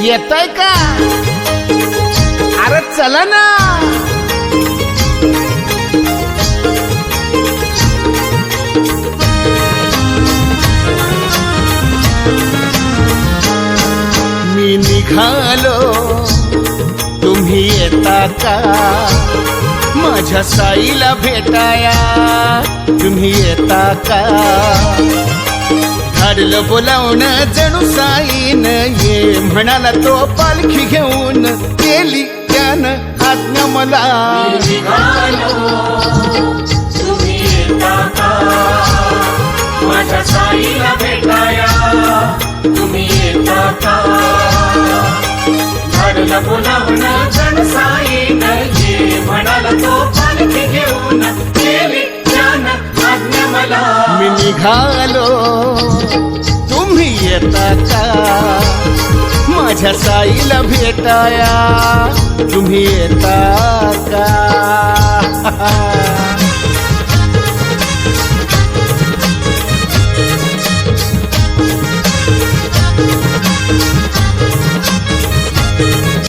येतोय का? अरे चला ना. मी निघालो तुम्ही येता का? माझ्या साईला भेटाया तुम्ही येता का? धाडलं बोलावणं जणू साईनं ये म्हणाला तो पालखी घेऊन केली त्यानं आज्ञा मला. तुम्ही येता का? माझ्या साईला भेटाया तुम्ही येता का? धाडलं बोलावणं जणू साईनं ये म्हणाला तो पालखी घेऊन केली त्यानं आज्ञा मला. मी निघालो तुम्ही येता का? माझ्या साईला भेटाया तुम्ही येता का?